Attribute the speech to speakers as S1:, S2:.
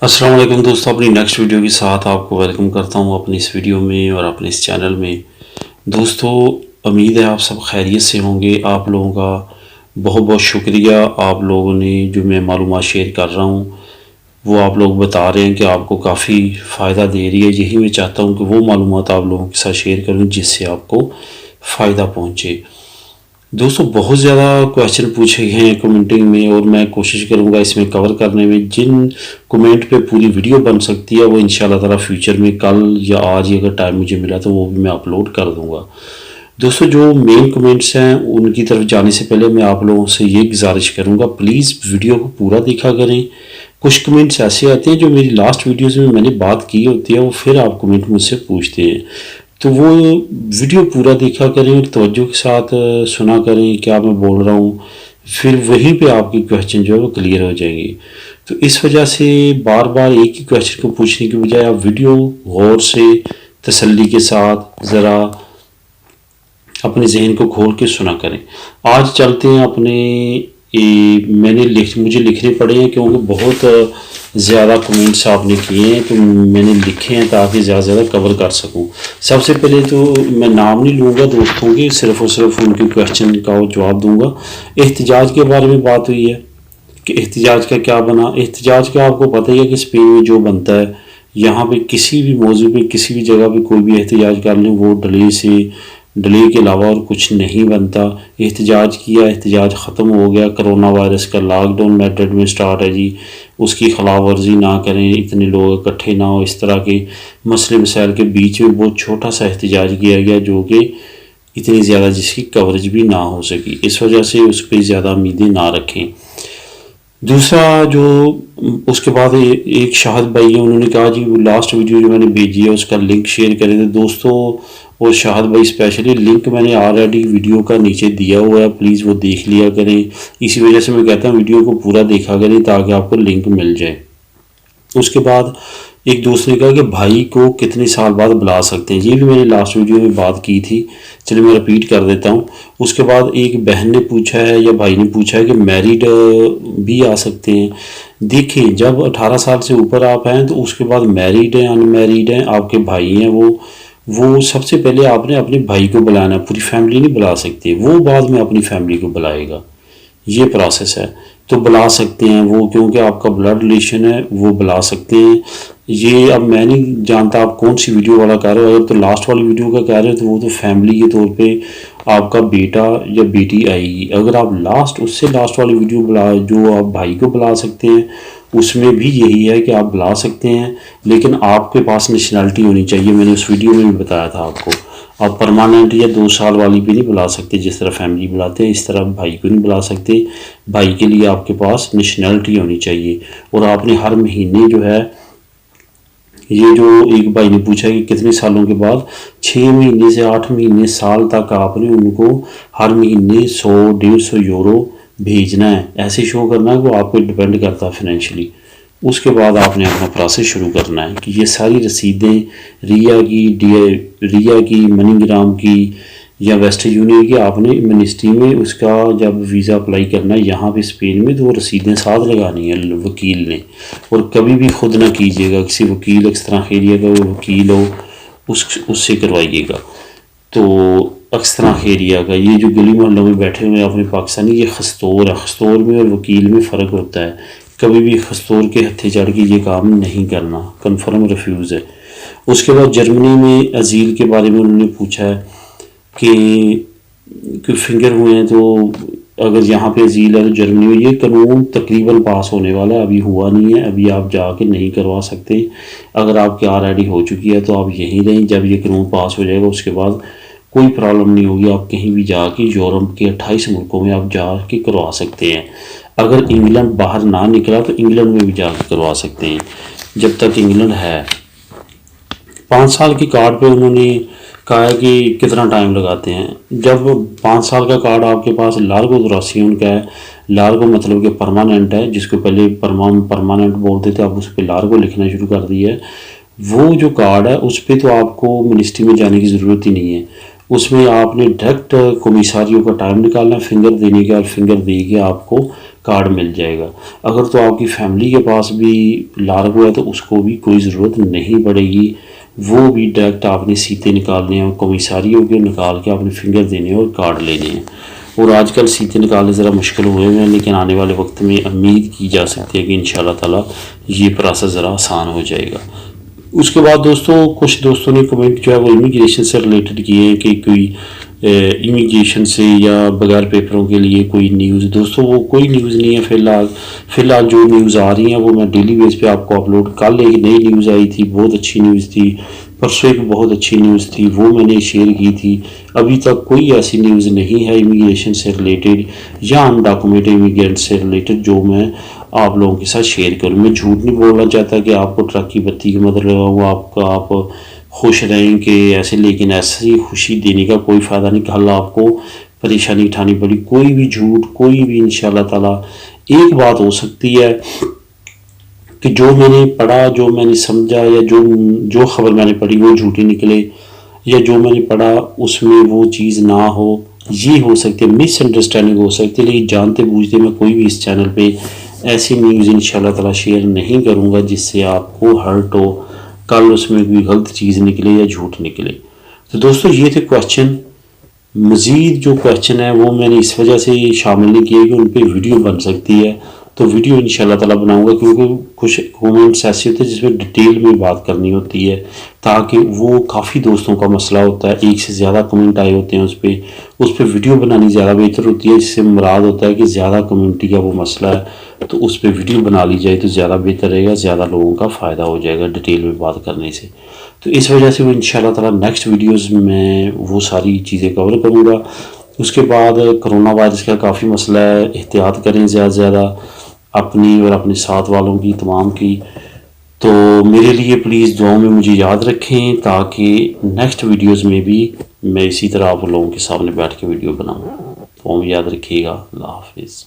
S1: السلام علیکم دوستوں، اپنی نیکسٹ ویڈیو کے ساتھ آپ کو ویلکم کرتا ہوں اپنی اس ویڈیو میں اور اپنے اس چینل میں۔ دوستو، امید ہے آپ سب خیریت سے ہوں گے۔ آپ لوگوں کا بہت بہت شکریہ، آپ لوگوں نے جو میں معلومات شیئر کر رہا ہوں وہ آپ لوگ بتا رہے ہیں کہ آپ کو کافی فائدہ دے رہی ہے۔ یہی میں چاہتا ہوں کہ وہ معلومات آپ لوگوں کے ساتھ شیئر کروں جس سے آپ کو فائدہ پہنچے۔ دوستو، بہت زیادہ کویشچن پوچھے گئے ہیں کمنٹنگ میں، اور میں کوشش کروں گا اس میں کور کرنے میں۔ جن کمنٹ پہ پوری ویڈیو بن سکتی ہے وہ انشاءاللہ تعالی فیوچر میں کل یا آج ہی اگر ٹائم مجھے ملا تو وہ بھی میں اپلوڈ کر دوں گا۔ دوستو، جو مین کمنٹس ہیں ان کی طرف جانے سے پہلے میں آپ لوگوں سے یہ گزارش کروں گا، پلیز ویڈیو کو پورا دیکھا کریں۔ کچھ کمنٹس ایسے آتے ہیں جو میری لاسٹ ویڈیوز میں نے بات کی ہوتی ہے، وہ پھر آپ کمنٹ مجھ سے پوچھتے ہیں، تو وہ ویڈیو پورا دیکھا کریں اور توجہ کے ساتھ سنا کریں کیا میں بول رہا ہوں، پھر وہیں پہ آپ کی کویشچن جو ہے وہ کلیئر ہو جائیں گی۔ تو اس وجہ سے بار بار ایک ہی کویشچن کو پوچھنے کی بجائے آپ ویڈیو غور سے تسلی کے ساتھ ذرا اپنے ذہن کو کھول کے سنا کریں۔ آج چلتے ہیں اپنے مجھے لکھنے پڑے ہیں کیونکہ بہت زیادہ کمنٹس آپ نے کیے ہیں، تو میں نے لکھے ہیں تاکہ زیادہ سے زیادہ کور کر سکوں۔ سب سے پہلے تو میں نام نہیں لوں گا دوستوں کی، صرف اور صرف ان کے کویشچن کا جواب دوں گا۔ احتجاج کے بارے میں بات ہوئی ہے کہ احتجاج کا کیا بنا۔ احتجاج کا آپ کو پتہ ہی ہے کہ اسپین میں جو بنتا ہے، یہاں پہ کسی بھی موضوع پہ کسی بھی جگہ پہ کوئی بھی احتجاج کر لیں، وہ ڈیلے کے علاوہ اور کچھ نہیں بنتا۔ احتجاج کیا، احتجاج ختم ہو گیا۔ کرونا وائرس کا لاک ڈاؤن میتھڈ میں سٹارٹ ہے جی، اس کی خلاف ورزی نہ کریں، اتنے لوگ اکٹھے نہ ہو، اس طرح کے مسئلے مسائل کے بیچ میں بہت چھوٹا سا احتجاج کیا گیا جو کہ اتنی زیادہ جس کی کوریج بھی نہ ہو سکی، اس وجہ سے اس پہ زیادہ امیدیں نہ رکھیں۔ دوسرا جو اس کے بعد ایک شاہد بھائی ہیں، انہوں نے کہا جی وہ لاسٹ ویڈیو جو میں نے بھیجی ہے اس کا لنک شیئر کریں تھے دوستوں، اور شاہد بھائی اسپیشلی لنک میں نے آلریڈی ویڈیو کا نیچے دیا ہوا ہے، پلیز وہ دیکھ لیا کریں۔ اسی وجہ سے میں کہتا ہوں ویڈیو کو پورا دیکھا کریں تاکہ آپ کو لنک مل جائے۔ اس کے بعد ایک دوست نے کہا کہ بھائی کو کتنے سال بعد بلا سکتے ہیں، یہ بھی میں نے لاسٹ ویڈیو میں بات کی تھی، چلے میں رپیٹ کر دیتا ہوں۔ اس کے بعد ایک بہن نے پوچھا ہے یا بھائی نے پوچھا ہے کہ میریڈ بھی آ سکتے ہیں۔ دیکھیں، جب 18 سال سے اوپر آپ ہیں تو اس کے بعد میریڈ ہیں، ان میریڈ ہیں، آپ کے بھائی ہیں، وہ سب سے پہلے آپ نے اپنے بھائی کو بلانا ہے، پوری فیملی نہیں بلا سکتے، وہ بعد میں اپنی فیملی کو بلائے گا، یہ پروسیس ہے۔ تو بلا سکتے ہیں وہ، کیونکہ آپ کا بلڈ ریلیشن ہے، وہ بلا سکتے ہیں۔ یہ اب میں نہیں جانتا آپ کون سی ویڈیو والا کہہ رہے ہو، اگر تو لاسٹ والی ویڈیو کا کہہ رہے ہو تو وہ تو فیملی کے طور پہ آپ کا بیٹا یا بیٹی آئے گی۔ اگر آپ اس سے لاسٹ والی ویڈیو جو آپ بھائی کو بلا سکتے ہیں، اس میں بھی یہی ہے کہ آپ بلا سکتے ہیں، لیکن آپ کے پاس نیشنلٹی ہونی چاہیے۔ میں نے اس ویڈیو میں بھی بتایا تھا آپ کو، آپ پرماننٹ یا 2 سال والی بھی نہیں بلا سکتے، جس طرح فیملی بلاتے ہیں اس طرح بھائی کو نہیں بلا سکتے۔ بھائی کے لیے آپ کے پاس نیشنلٹی ہونی چاہیے، اور آپ نے ہر مہینے جو ہے، یہ جو ایک بھائی نے پوچھا کہ کتنے سالوں کے بعد، 6 مہینے سے 8 مہینے سال تک آپ نے ان کو ہر مہینے 100-150 یورو بھیجنا ہے، ایسے شو کرنا ہے کہ وہ آپ پہ ڈپینڈ کرتا ہے فائنینشلی۔ اس کے بعد آپ نے اپنا پروسیس شروع کرنا ہے کہ یہ ساری رسیدیں ریا کی، منی گرام کی یا ویسٹرن یونین کی، آپ نے منسٹری میں اس کا جب ویزا اپلائی کرنا ہے یہاں پہ اسپین میں، تو وہ رسیدیں ساتھ لگانی ہیں وکیل نے، اور کبھی بھی خود نہ کیجیے گا، کسی وکیل اکسترا خیریہ کا وکیل ہو اس سے کروائیے گا۔ تو اکسترا خیریہ کا، یہ جو گلی محلوں میں بیٹھے ہوئے ہیں اپنے پاکستانی، یہ خستور ہے، خستور میں اور وکیل میں فرق ہوتا ہے۔ کبھی بھی خستور کے ہتھے چڑھ کے یہ کام نہیں کرنا، کنفرم ریفیوز ہے۔ اس کے بعد جرمنی میں ازیل کے بارے میں انہوں نے پوچھا ہے کہ فنگر ہوئے ہیں تو اگر یہاں پہ ازیل ہے تو جرمنی میں، یہ قانون تقریباً پاس ہونے والا ہے، ابھی ہوا نہیں ہے، ابھی آپ جا کے نہیں کروا سکتے۔ اگر آپ کی آلریڈی ہو چکی ہے تو آپ یہیں رہیں، جب یہ قانون پاس ہو جائے گا اس کے بعد کوئی پرابلم نہیں ہوگی، آپ کہیں بھی جا کے یورپ کے 28 ملکوں میں آپ جا کے کروا سکتے ہیں۔ اگر انگلینڈ باہر نہ نکلا تو انگلینڈ میں بھی جا کے کروا سکتے ہیں جب تک انگلینڈ ہے۔ 5 سال کی کارڈ پہ انہوں نے کہا ہے کہ کتنا ٹائم لگاتے ہیں۔ جب 5 سال کا کارڈ آپ کے پاس، لارگو دوراسیون کا ہے، لارگو مطلب کہ پرماننٹ ہے، جس کو پہلے پرماننٹ بولتے تھے، اب اس پہ لارگو لکھنا شروع کر دیا ہے۔ وہ جو کارڈ ہے اس پہ تو آپ کو منسٹری میں جانے کی ضرورت ہی نہیں ہے، اس میں آپ نے ڈائریکٹ کمیساریوں کا ٹائم نکالنا ہے فنگر دینے کا، اور فنگر دے کے آپ کو کارڈ مل جائے گا. اگر تو آپ کی فیملی کے پاس بھی لارک ہوا ہے تو اس کو بھی کوئی ضرورت نہیں پڑے گی, وہ بھی ڈائریکٹ آپ نے سیتے نکالنے ہیں اور کمیساریوں کے نکال کے آپ نے فنگر دینے ہیں اور کارڈ لینے ہیں. اور آج کل سیتے نکالنے ذرا مشکل ہوئے ہیں, لیکن آنے والے وقت میں امید کی جا سکتی ہے کہ انشاءاللہ تعالیٰ یہ پروسیس ذرا آسان ہو جائے گا. اس کے بعد دوستوں کچھ دوستوں نے کمنٹ جو ہے وہ امیگریشن سے ریلیٹڈ کیے ہیں کہ کوئی امیگریشن سے یا بغیر پیپروں کے لیے کوئی نیوز. دوستوں وہ کوئی نیوز نہیں ہے فی الحال جو نیوز آ رہی ہیں وہ میں ڈیلی بیس پہ آپ کو اپلوڈ. کل ایک نئی نیوز آئی تھی, بہت اچھی نیوز تھی. پرسوں ایک بہت اچھی نیوز تھی, وہ میں نے شیئر کی تھی. ابھی تک کوئی ایسی نیوز نہیں ہے امیگریشن سے ریلیٹڈ یا انڈاکومنٹ امیگرینٹ سے ریلیٹڈ جو میں آپ لوگوں کے ساتھ شیئر کروں. میں جھوٹ نہیں بولنا چاہتا کہ آپ کو ٹرک کی بتی کی مدد لگاؤں, آپ خوش رہیں کہ ایسے, لیکن ایسی خوشی دینے کا کوئی فائدہ نہیں. کل آپ کو پریشانی اٹھانی پڑی. کوئی بھی جھوٹ کوئی بھی انشاءاللہ تعالیٰ ایک بات ہو سکتی ہے کہ جو میں نے پڑھا, جو میں نے سمجھا یا جو خبر میں نے پڑھی وہ جھوٹی نکلے, یا جو میں نے پڑھا اس میں وہ چیز نہ ہو. یہ ہو سکتی ہے, مس انڈرسٹینڈنگ ہو سکتی ہے, لیکن جانتے بوجھتے میں کوئی بھی اس چینل پہ ایسی نیوز انشاءاللہ تعالیٰ شیئر نہیں کروں گا جس سے آپ کو ہرٹ ہو, کل اس میں کوئی غلط چیز نکلے یا جھوٹ نکلے. تو دوستو یہ تھے کویشچن. مزید جو کویشچن ہے وہ میں نے اس وجہ سے شامل نہیں کیے کہ ان پہ ویڈیو بن سکتی ہے, تو ویڈیو انشاءاللہ تعالیٰ بناؤں گا, کیونکہ کچھ کومنٹس ایسے ہوتے ہیں جس میں ڈیٹیل میں بات کرنی ہوتی ہے, تاکہ وہ کافی دوستوں کا مسئلہ ہوتا ہے, ایک سے زیادہ کمنٹ آئے ہوتے ہیں اس پہ ویڈیو بنانی زیادہ بہتر ہوتی ہے, جس سے مراد ہوتا ہے کہ زیادہ کمیونٹی کا وہ مسئلہ ہے تو اس پہ ویڈیو بنا لی جائے تو زیادہ بہتر رہے گا, زیادہ لوگوں کا فائدہ ہو جائے گا ڈیٹیل میں بات کرنے سے. تو اس وجہ سے وہ انشاءاللہ تعالیٰ نیکسٹ ویڈیوز میں وہ ساری چیزیں کور کروں گا. اس کے بعد کرونا وائرس کا کافی مسئلہ ہے, احتیاط کریں زیادہ سے زیادہ اپنی اور اپنے ساتھ والوں کی, تمام کی. تو میرے لیے پلیز دعاؤں میں مجھے یاد رکھیں تاکہ نیکسٹ ویڈیوز میں بھی میں اسی طرح آپ لوگوں کے سامنے بیٹھ کے ویڈیو بناؤں. تو یاد رکھیے گا. اللہ حافظ.